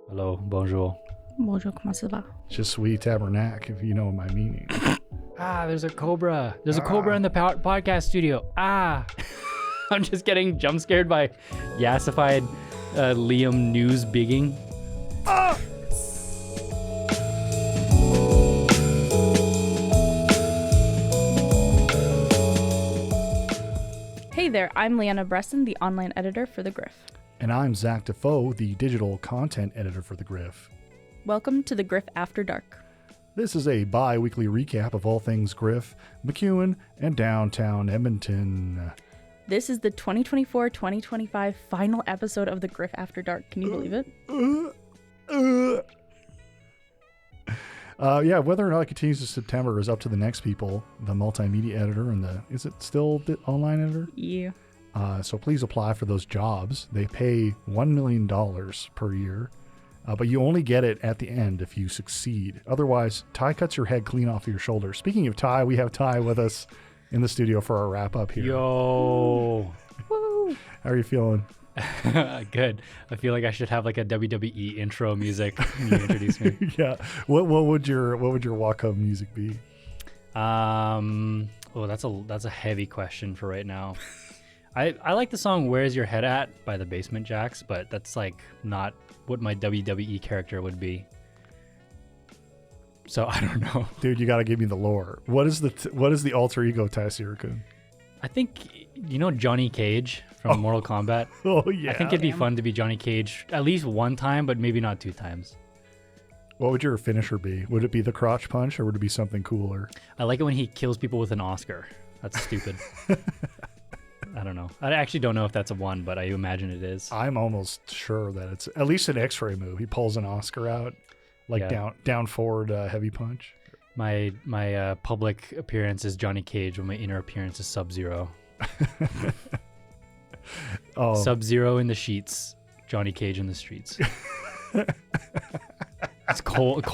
Hello, bonjour. Bonjour, comment ça va? Je suis tabernacle, if you know my meaning. There's a cobra. There's a cobra in the podcast studio. I'm just getting jump scared by yassified Liam News bigging. Hey there, I'm Leanna Bresson, the online editor for The Griff. And I'm Zach Defoe, the digital content editor for The Griff. Welcome to The Griff After Dark. This is a bi-weekly recap of all things Griff, McEwen, and downtown Edmonton. This is the 2024-2025 final episode of The Griff After Dark. Can you believe it? Whether or not it continues to September is up to the next people, the multimedia editor and is it still the online editor? Yeah. So please apply for those jobs. They pay $1 million per year, but you only get it at the end if you succeed. Otherwise, Ty cuts your head clean off of your shoulders. Speaking of Ty, we have Ty with us in the studio for our wrap up here. Yo. Woo! How are you feeling? Good. I feel like I should have like a WWE intro music when you introduce me. Yeah. What would your walk home music be? That's a heavy question for right now. I like the song "Where's Your Head At" by the Basement Jacks, but that's like not what my WWE character would be. So I don't know. Dude, you got to give me the lore. What is the alter ego Ty Sirikoone? I think Johnny Cage from Mortal Kombat. Oh yeah. I think it'd be fun to be Johnny Cage at least one time, but maybe not two times. What would your finisher be? Would it be the crotch punch or would it be something cooler? I like it when he kills people with an Oscar. That's stupid. I don't know. I actually don't know if that's a one, but I imagine it is. I'm almost sure that it's at least an X-ray move. He pulls an Oscar out, like down forward heavy punch. My public appearance is Johnny Cage, when my inner appearance is Sub-Zero. Sub-Zero in the sheets, Johnny Cage in the streets. It's cold.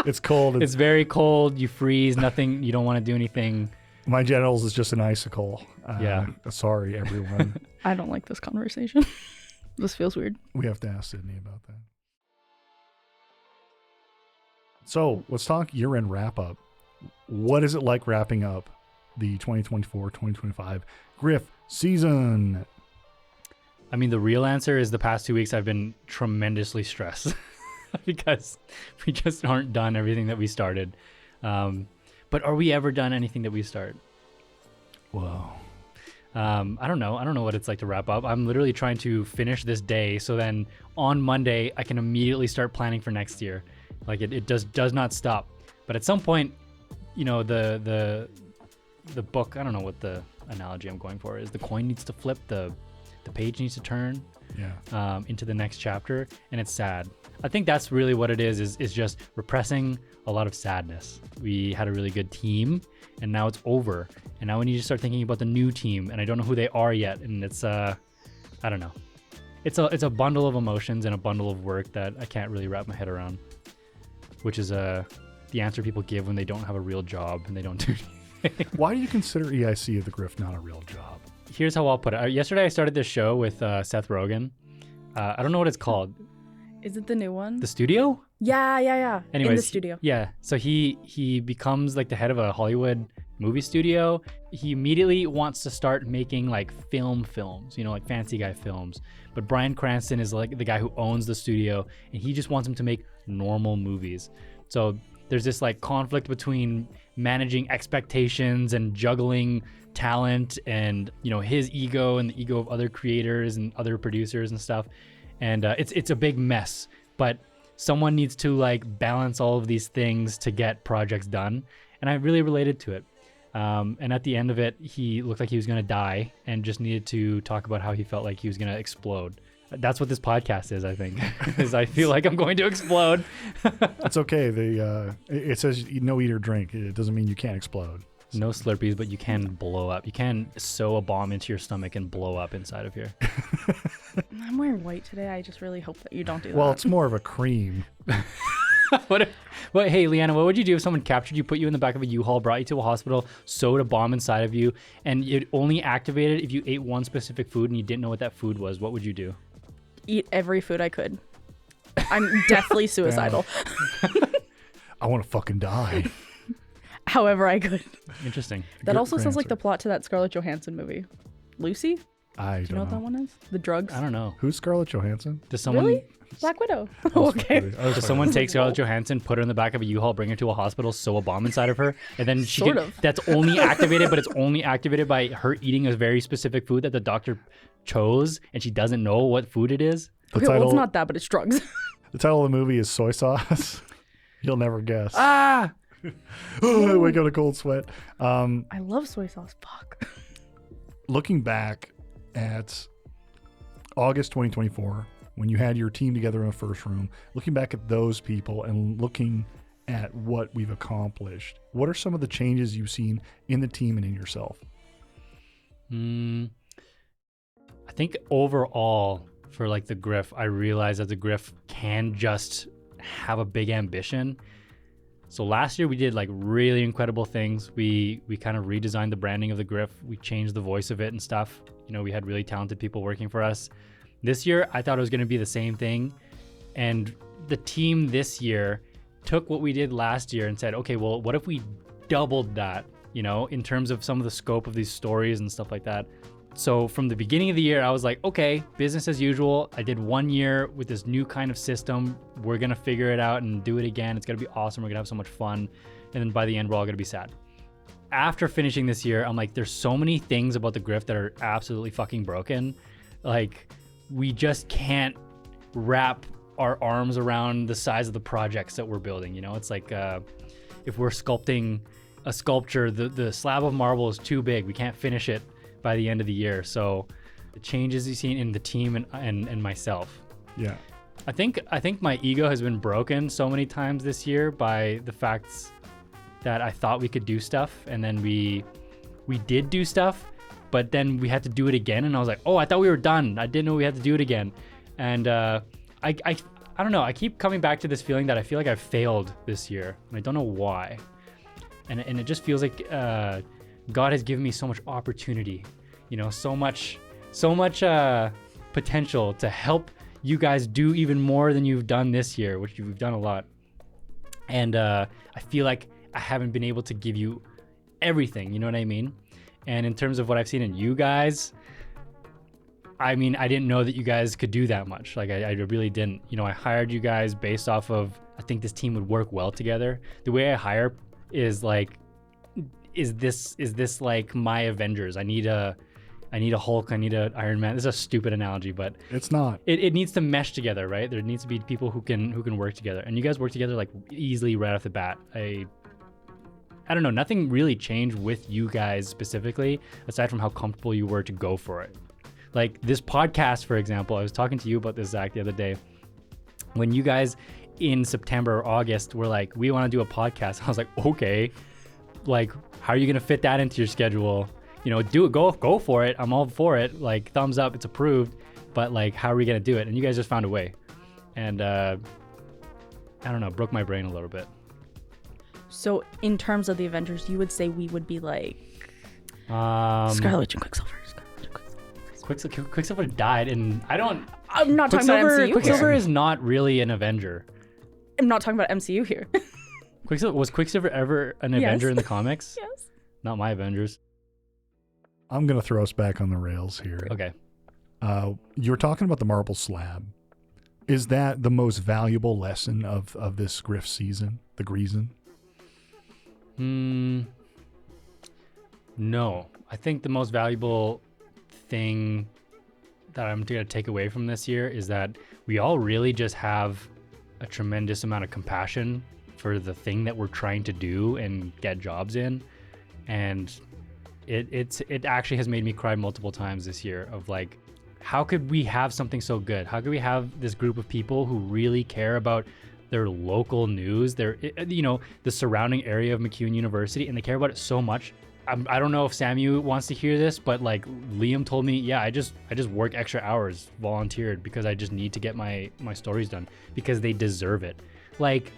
It's cold. It's very cold. You freeze. Nothing. You don't want to do anything. My genitals is just an icicle. Sorry, everyone. I don't like this conversation. This feels weird. We have to ask Sydney about that. So let's talk year-end wrap-up. What is it like wrapping up the 2024-2025 Griff season? I mean, the real answer is the past 2 weeks I've been tremendously stressed because we just aren't done everything that we started. But are we ever done anything that we start? Whoa. I don't know. I don't know what it's like to wrap up. I'm literally trying to finish this day, so then on Monday I can immediately start planning for next year. Like it does not stop. But at some point, the book, I don't know what the analogy I'm going for is. The coin needs to flip, the page needs to turn into the next chapter, and it's sad. I think that's really what it is just repressing a lot of sadness. We had a really good team, and now it's over. And now we need to start thinking about the new team, and I don't know who they are yet. And it's I don't know. It's a bundle of emotions and a bundle of work that I can't really wrap my head around, which is the answer people give when they don't have a real job and they don't do anything. Why do you consider EIC of the Griff not a real job? Here's how I'll put it. Yesterday I started this show with Seth Rogen. I don't know what it's called. Is it the new one? The studio? Yeah. Anyways, in the studio. Yeah. So he becomes like the head of a Hollywood movie studio. He immediately wants to start making like films, like fancy guy films. But Bryan Cranston is like the guy who owns the studio, and he just wants him to make normal movies. So there's this like conflict between managing expectations and juggling talent and his ego and the ego of other creators and other producers and stuff. And it's a big mess, but someone needs to like balance all of these things to get projects done. And I really related to it. And at the end of it, he looked like he was going to die and just needed to talk about how he felt like he was going to explode. That's what this podcast is, I think, is I feel like I'm going to explode. It's okay. It says no eat or drink. It doesn't mean you can't explode. No Slurpees, but you can blow up. You can sew a bomb into your stomach and blow up inside of here. I'm wearing white today. I just really hope that you don't do that. Well, it's more of a cream. Hey, Leanna, what would you do if someone captured you, put you in the back of a U-Haul, brought you to a hospital, sewed a bomb inside of you, and it only activated if you ate one specific food and you didn't know what that food was? What would you do? Eat every food I could. I'm deathly suicidal. I want to fucking die. However I could. Interesting. That Good also sounds like answer. the plot to that Scarlett Johansson movie. Lucy? I Do you know what that one is? The drugs? I don't know. Who's Scarlett Johansson? Does someone Really? Black Widow. I was Okay. fucking- I was does fucking- someone take Scarlett Johansson, put her in the back of a U-Haul, bring her to a hospital, sew a bomb inside of her, and then she Sort get, of. that's only activated, but it's only activated by her eating a very specific food that the doctor chose, and she doesn't know what food it is. The Okay, well, title, it's not that, but it's drugs. the title of the movie is Soy Sauce. You'll never guess. Ah! I wake up a cold sweat. I love soy sauce. Fuck. Looking back at August 2024, when you had your team together in the first room, looking back at those people and looking at what we've accomplished, what are some of the changes you've seen in the team and in yourself? I think overall for like the Griff, I realized that the Griff can just have a big ambition. So last year we did like really incredible things. We kind of redesigned the branding of the Griff. We changed the voice of it and stuff. You know, we had really talented people working for us. This year, I thought it was going to be the same thing. And the team this year took what we did last year and said, okay, well, what if we doubled that, you know, in terms of some of the scope of these stories and stuff like that. So from the beginning of the year, I was like, okay, business as usual. I did 1 year with this new kind of system. We're going to figure it out and do it again. It's going to be awesome. We're going to have so much fun. And then by the end, we're all going to be sad. After finishing this year, I'm like, there's so many things about the Griff that are absolutely fucking broken. Like, we just can't wrap our arms around the size of the projects that we're building. You know, it's like if we're sculpting a sculpture, the slab of marble is too big. We can't finish it by the end of the year. So the changes you've seen in the team and myself. Yeah. I think my ego has been broken so many times this year by the facts that I thought we could do stuff, and then we did do stuff, but then we had to do it again, and I was like, oh, I thought we were done. I didn't know we had to do it again. And I don't know. I keep coming back to this feeling that I feel like I've failed this year, and I don't know why. And it just feels like God has given me so much opportunity, you know, so much potential to help you guys do even more than you've done this year, which you've done a lot. And I feel like I haven't been able to give you everything, you know what I mean? And in terms of what I've seen in you guys, I mean, I didn't know that you guys could do that much. Like, I really didn't. You know, I hired you guys based off of, I think this team would work well together. The way I hire is like, is this like my Avengers? I need a Hulk, I need an Iron Man. This is a stupid analogy, but It's not. it needs to mesh together, right? There needs to be people who can work together. And you guys work together like easily right off the bat. I don't know, nothing really changed with you guys specifically, aside from how comfortable you were to go for it. Like this podcast, for example, I was talking to you about this, Zach, the other day. When you guys in September or August were like, we want to do a podcast, I was like, okay, like, how are you going to fit that into your schedule? You know, do it, go for it. I'm all for it. Like, thumbs up, it's approved. But like, how are we going to do it? And you guys just found a way. And I don't know, broke my brain a little bit. So, in terms of the Avengers, you would say we would be like Scarlet Witch and Quicksilver. Quicksilver died, and I don't. I'm not talking about MCU. Quicksilver Here. is not really an Avenger. I'm not talking about MCU here. Was Quicksilver ever an Yes. Avenger in the comics? Yes. Not my Avengers. I'm going to throw us back on the rails here. Okay. You were talking about the marble slab. Is that the most valuable lesson of this Griff season, the Greason? No. I think the most valuable thing that I'm going to take away from this year is that we all really just have a tremendous amount of compassion for the thing that we're trying to do and get jobs in. And it actually has made me cry multiple times this year of like, how could we have something so good? How could we have this group of people who really care about their local news, their, you know, the surrounding area of MacEwan University, and they care about it so much. I don't know if Samu wants to hear this, but like Liam told me, yeah, I just work extra hours, volunteered, because I just need to get my stories done because they deserve it. Like,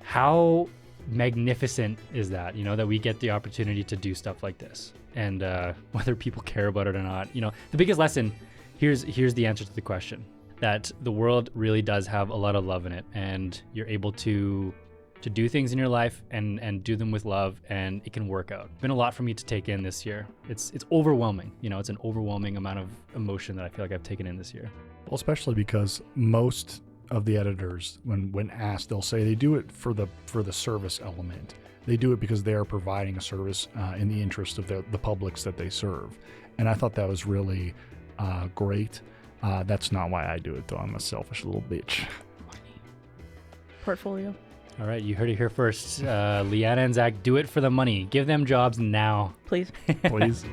how magnificent is that, you know, that we get the opportunity to do stuff like this, and whether people care about it or not, you know, the biggest lesson, here's the answer to the question. that the world really does have a lot of love in it, and you're able to do things in your life and do them with love, and it can work out. It's been a lot for me to take in this year. It's overwhelming. It's an overwhelming amount of emotion that I feel like I've taken in this year. Well, especially because most of the editors, when asked, they'll say they do it for the service element. They do it because they are providing a service in the interest of the publics that they serve. And I thought that was really great. That's not why I do it, though. I'm a selfish little bitch. Portfolio. All right, you heard it here first. Leanna and Zach, do it for the money. Give them jobs now. Please. Please.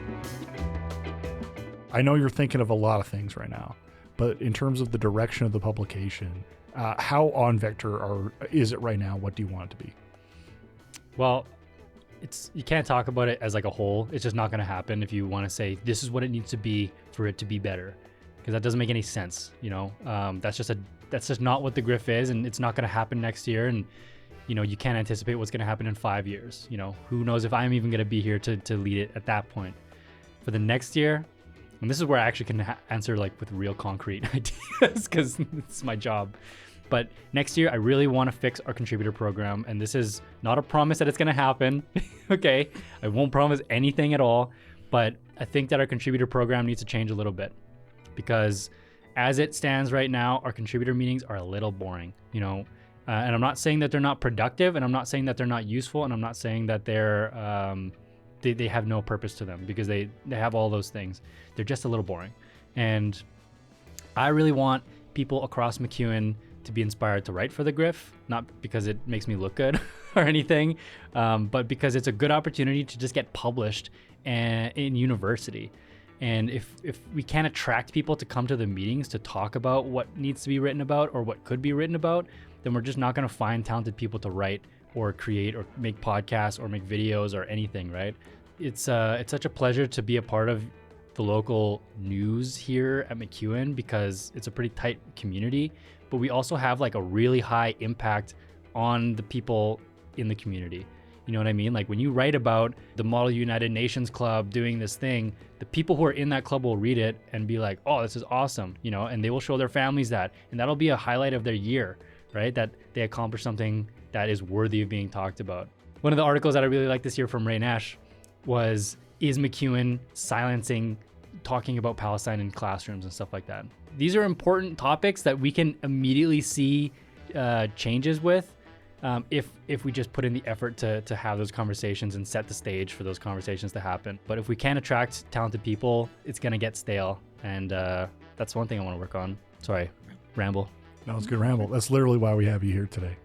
I know you're thinking of a lot of things right now, but in terms of the direction of the publication, how on vector is it right now? What do you want it to be? Well, you can't talk about it as like a whole. It's just not going to happen if you want to say this is what it needs to be for it to be better, because that doesn't make any sense. That's just not what the Griff is, and it's not going to happen next year. And you can't anticipate what's going to happen in 5 years. Who knows if I'm even going to be here to lead it at that point. For the next year, and this is where I actually can answer like with real concrete ideas, because it's my job. But next year, I really want to fix our contributor program, and this is not a promise that it's going to happen. Okay, I won't promise anything at all, but I think that our contributor program needs to change a little bit, because as it stands right now, our contributor meetings are a little boring, and I'm not saying that they're not productive, and I'm not saying that they're not useful, and I'm not saying that they're they have no purpose to them, because they have all those things. They're just a little boring, and I really want people across MacEwan to be inspired to write for the Griff, not because it makes me look good or anything, but because it's a good opportunity to just get published in university. And if we can't attract people to come to the meetings to talk about what needs to be written about or what could be written about, then we're just not going to find talented people to write or create or make podcasts or make videos or anything, right? It's such a pleasure to be a part of the local news here at MacEwan, because it's a pretty tight community, but we also have like a really high impact on the people in the community. You know what I mean? Like when you write about the Model United Nations Club doing this thing, the people who are in that club will read it and be like, oh, this is awesome, and they will show their families that, and that'll be a highlight of their year, right? That they accomplished something that is worthy of being talked about. One of the articles that I really liked this year from Ray Nash was, is MacEwan silencing talking about Palestine in classrooms and stuff like that? These are important topics that we can immediately see changes with if we just put in the effort to have those conversations and set the stage for those conversations to happen. But if we can't attract talented people, it's going to get stale. And that's one thing I want to work on. Sorry, ramble. No, it's good ramble. That's literally why we have you here today,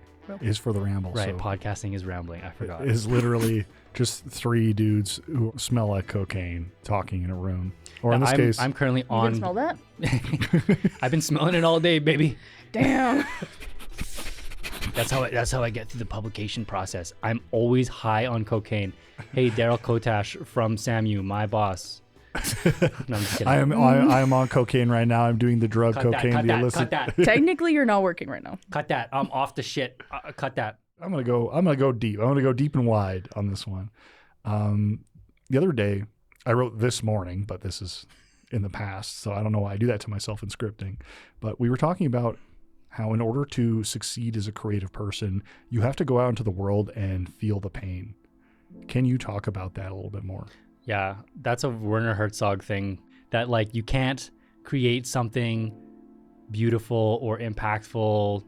is for the ramble. Right, so podcasting is rambling. I forgot. It is literally just three dudes who smell like cocaine talking in a room. Or in this case, I'm currently You on. can smell that? I've been smelling it all day, baby. Damn. That's how I get through the publication process. I'm always high on cocaine. Hey, Daryl Kotash from SAMU, my boss. No, I'm just kidding. I am on cocaine right now. I'm doing the drug cocaine, the illicit. Cut that. Technically, you're not working right now. Cut that. I'm off the shit. Cut that. I'm gonna go deep. I'm gonna go deep and wide on this one. The other day, I wrote this morning, but this is in the past, so I don't know why I do that to myself in scripting. But we were talking about how in order to succeed as a creative person, you have to go out into the world and feel the pain. Can you talk about that a little bit more? Yeah, that's a Werner Herzog thing, that like you can't create something beautiful or impactful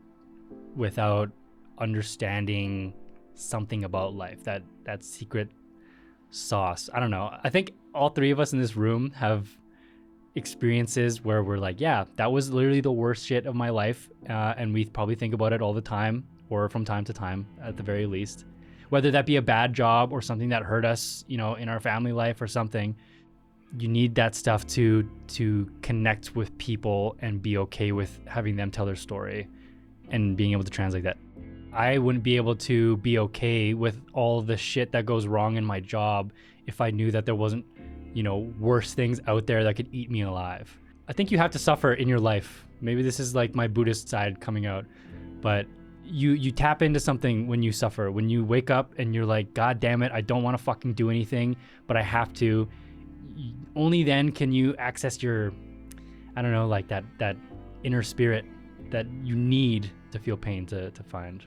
without understanding something about life, that secret sauce. I don't know. I think all three of us in this room have experiences where we're like, yeah, that was literally the worst shit of my life, and we probably think about it all the time, or from time to time at the very least, whether that be a bad job or something that hurt us, in our family life or something. You need that stuff to connect with people and be okay with having them tell their story and being able to translate that. I wouldn't be able to be okay with all the shit that goes wrong in my job if I knew that there wasn't, worse things out there that could eat me alive. I think you have to suffer in your life. Maybe this is like my Buddhist side coming out, but you tap into something when you suffer. When you wake up and you're like, God damn it, I don't want to fucking do anything, but I have to. Only then can you access your, I don't know, like that inner spirit that you need to feel pain to find.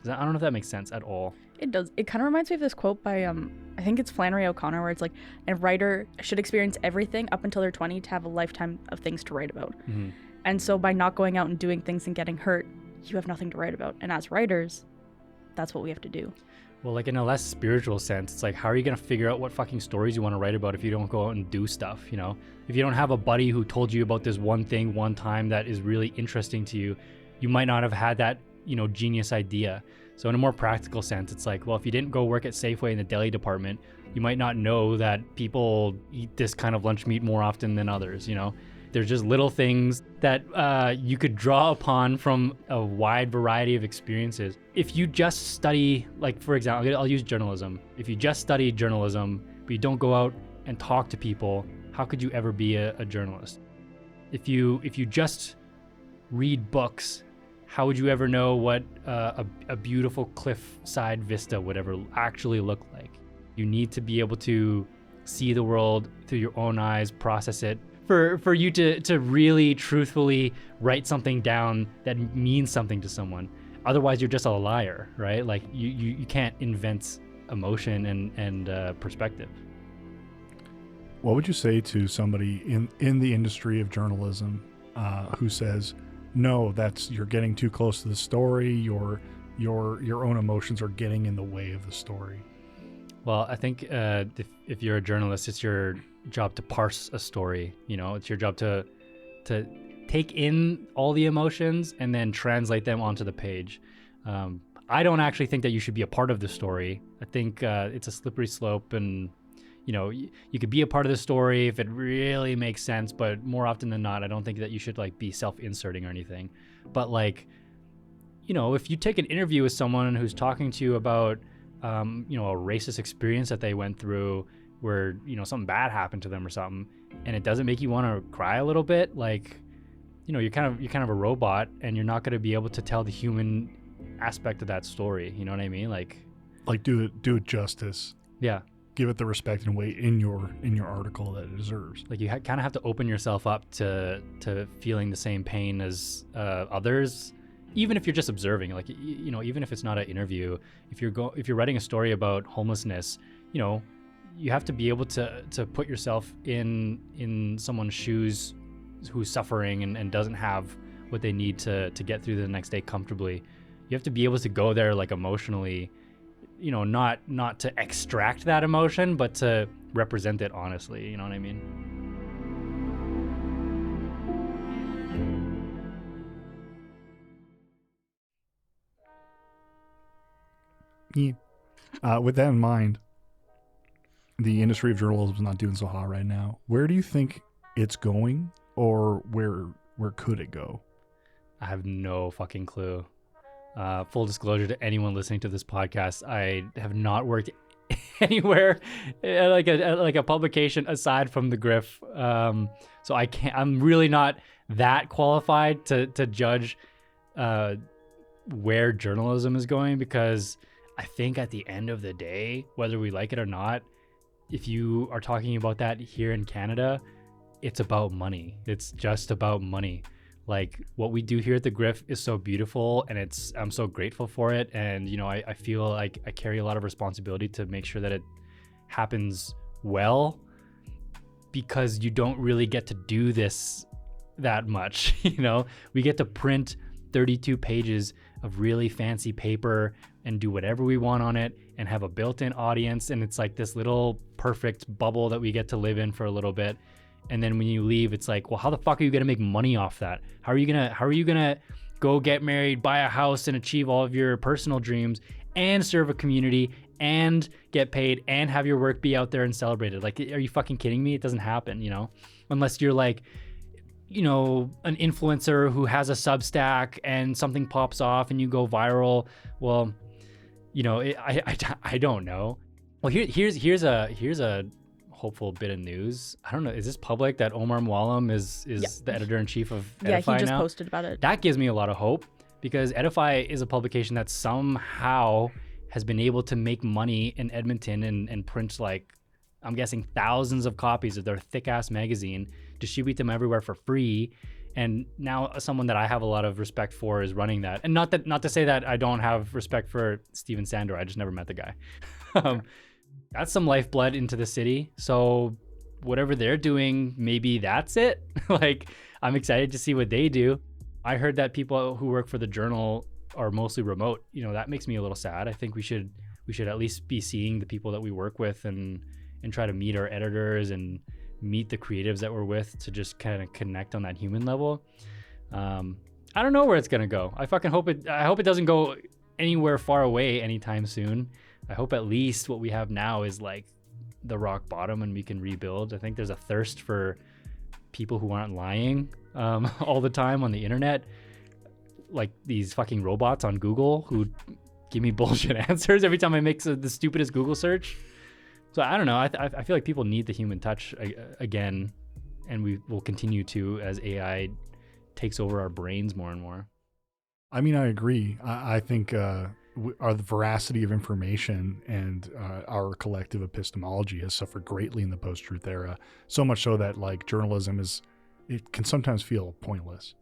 I don't know if that makes sense at all. It does. It kind of reminds me of this quote by I think it's Flannery O'Connor, where it's like, a writer should experience everything up until they're 20 to have a lifetime of things to write about. Mm-hmm. And so by not going out and doing things and getting hurt, you have nothing to write about. And as writers, that's what we have to do. Well, like in a less spiritual sense, it's like, how are you going to figure out what fucking stories you want to write about if you don't go out and do stuff, you know? If you don't have a buddy who told you about this one thing one time that is really interesting to you, you might not have had that, you know, genius idea. So in a more practical sense, it's like, well, if you didn't go work at Safeway in the deli department, you might not know that people eat this kind of lunch meat more often than others, you know? There's just little things that you could draw upon from a wide variety of experiences. If you just study, like, for example, I'll use journalism. If you just study journalism, but you don't go out and talk to people, how could you ever be a journalist? If you just read books, how would you ever know what a beautiful cliffside vista would ever actually look like? You need to be able to see the world through your own eyes, process it, for you to really truthfully write something down that means something to someone. Otherwise, you're just a liar, right? Like you can't invent emotion and perspective. What would you say to somebody in the industry of journalism who says, no, you're getting too close to the story, your own emotions are getting in the way of the story? Well, I think if you're a journalist, it's your job to parse a story. You know, it's your job to take in all the emotions and then translate them onto the page. I don't actually think that you should be a part of the story. I think it's a slippery slope, and you know, you could be a part of the story if it really makes sense, but more often than not, I don't think that you should like be self-inserting or anything. But like, you know, if you take an interview with someone who's talking to you about you know, a racist experience that they went through where, you know, something bad happened to them or something, and it doesn't make you want to cry a little bit, like, you know, you're kind of a robot, and you're not going to be able to tell the human aspect of that story. You know what I mean? Like do it justice. Yeah. Give it the respect and weight in your article that it deserves. Like you kind of have to open yourself up to feeling the same pain as others. Even if you're just observing, like, you know, even if it's not an interview, if you're writing a story about homelessness, you know, you have to be able to put yourself in someone's shoes who's suffering and doesn't have what they need to get through the next day comfortably. You have to be able to go there, like, emotionally, you know, not to extract that emotion, but to represent it honestly. You know what I mean? With that in mind, the industry of journalism is not doing so hot right now. Where do you think it's going, or where could it go? I have no fucking clue. Full disclosure to anyone listening to this podcast, I have not worked anywhere like a publication aside from the Griff. So I'm really not that qualified to judge where journalism is going, because I think at the end of the day, whether we like it or not, if you are talking about that here in Canada, it's about money. It's just about money. Like, what we do here at the Griff is so beautiful, and I'm so grateful for it. And, you know, I feel like I carry a lot of responsibility to make sure that it happens well, because you don't really get to do this that much. You know, we get to print 32 pages of really fancy paper and do whatever we want on it and have a built-in audience, and it's like this little perfect bubble that we get to live in for a little bit. And then when you leave, it's like, well, how the fuck are you gonna make money off that? How are you gonna go get married, buy a house, and achieve all of your personal dreams, and serve a community, and get paid, and have your work be out there and celebrated? Like, are you fucking kidding me? It doesn't happen, you know, unless you're like, you know, an influencer who has a Substack and something pops off and you go viral. Well, you know, I don't know. Well, here's a hopeful bit of news. I don't know, is this public that Omar Mwalem is the editor-in-chief of Edify now? Yeah, he just posted about it. That gives me a lot of hope, because Edify is a publication that somehow has been able to make money in Edmonton and print, like, I'm guessing thousands of copies of their thick-ass magazine, distribute them everywhere for free, And now someone that I have a lot of respect for is running that. And not to say that I don't have respect for Steven Sandor. I just never met the guy. That's some lifeblood into the city. So whatever they're doing, maybe that's it. Like, I'm excited to see what they do. I heard that people who work for the Journal are mostly remote. You know, that makes me a little sad. I think we should at least be seeing the people that we work with and try to meet our editors and meet the creatives that we're with to just kind of connect on that human level. I don't know where it's gonna go. I hope it doesn't go anywhere far away anytime soon. I hope at least what we have now is like the rock bottom and we can rebuild. I think there's a thirst for people who aren't lying all the time on the internet, like these fucking robots on Google who give me bullshit answers every time I make the stupidest Google search. So I don't know. I feel like people need the human touch again, and we will continue to as AI takes over our brains more and more. I mean, I agree. I think the veracity of information and our collective epistemology has suffered greatly in the post-truth era. So much so that like journalism it can sometimes feel pointless.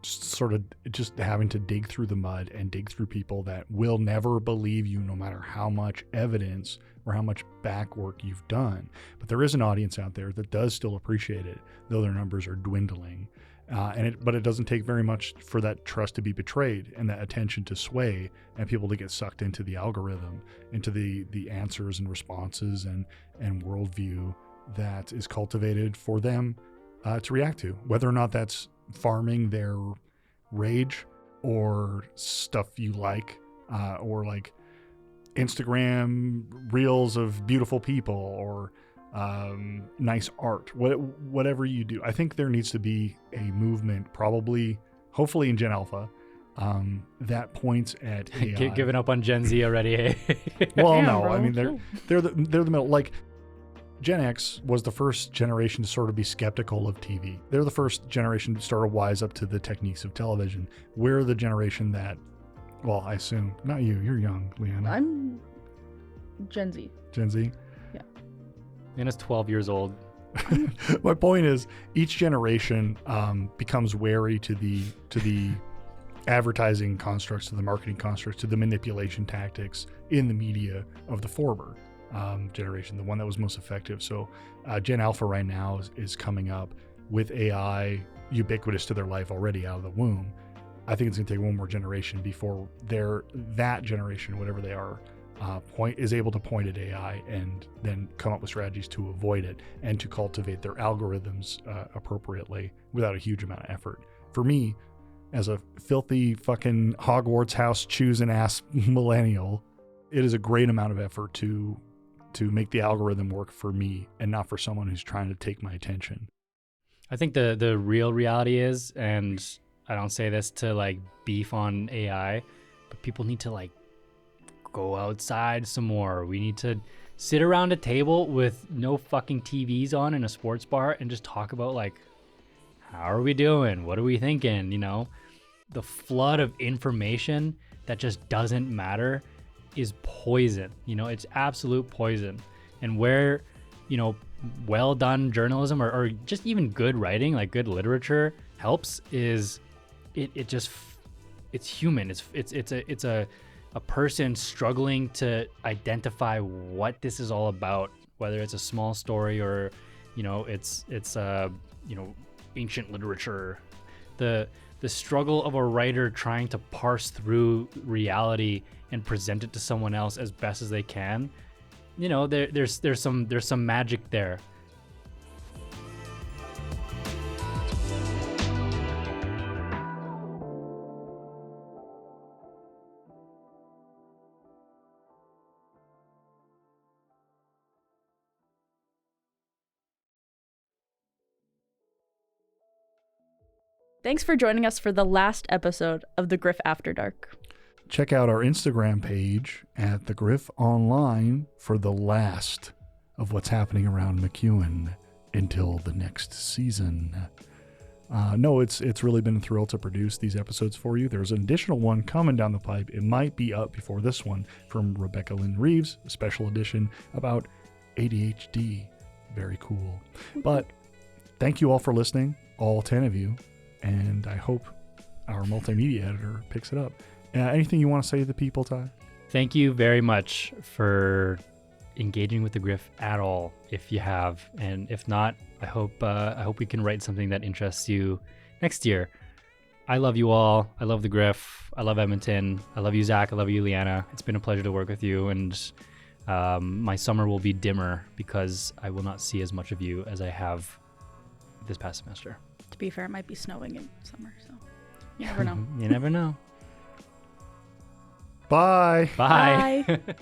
Sort of just having to dig through the mud and dig through people that will never believe you no matter how much evidence or how much back work you've done. But there is an audience out there that does still appreciate it, though their numbers are dwindling. But it doesn't take very much for that trust to be betrayed and that attention to sway and people to get sucked into the algorithm, into the answers and responses and worldview that is cultivated for them to react to, whether or not that's farming their rage or stuff you like, or like Instagram reels of beautiful people or nice art, whatever you do. I think there needs to be a movement, hopefully in Gen Alpha, that points at AI. Giving up on Gen Z already, hey? Well, Damn, no, bro. I mean they're the middle. Like Gen X was the first generation to sort of be skeptical of TV. They're the first generation to sort of wise up to the techniques of television. We're the generation that, well, I assume not you. You're young, Leanna. I'm Gen Z. Gen Z. Leanna's 12 years old. My point is, each generation becomes wary to the advertising constructs, to the marketing constructs, to the manipulation tactics in the media of the former generation, the one that was most effective. So Gen Alpha right now is coming up with AI ubiquitous to their life already out of the womb. I think it's going to take one more generation before that generation, whatever they are, is able to point at AI and then come up with strategies to avoid it and to cultivate their algorithms appropriately without a huge amount of effort. For me, as a filthy fucking Hogwarts house choosing ass millennial, it is a great amount of effort to make the algorithm work for me and not for someone who's trying to take my attention. I think the real reality is, and I don't say this to like beef on AI, but people need to like go outside some more. We need to sit around a table with no fucking TVs on in a sports bar and just talk about like, how are we doing? What are we thinking? You know, the flood of information that just doesn't matter is poison. You know, it's absolute poison. And where, you know, well done journalism or just even good writing, like good literature helps is it's human. It's a person struggling to identify what this is all about, whether it's a small story or, you know, it's you know, ancient literature. The struggle of a writer trying to parse through reality and present it to someone else as best as they can. You know, there's some magic there. Thanks for joining us for the last episode of the Griff After Dark. Check out our Instagram page at The Griff Online for the last of what's happening around McEwen until the next season. No, it's really been a thrill to produce these episodes for you. There's an additional one coming down the pipe. It might be up before this one from Rebecca Lynn Reeves, a special edition about ADHD. Very cool. But thank you all for listening. all 10 of you, and I hope our multimedia editor picks it up. Anything you want to say to the people, Ty? Thank you very much for engaging with the Griff at all, if you have, and if not, I hope we can write something that interests you next year. I love you all. I love the Griff. I love Edmonton. I love you, Zach. I love you, Leanna. It's been a pleasure to work with you, and my summer will be dimmer because I will not see as much of you as I have this past semester. To be fair, it might be snowing in summer, so you never know. You never know. Bye. Bye. Bye.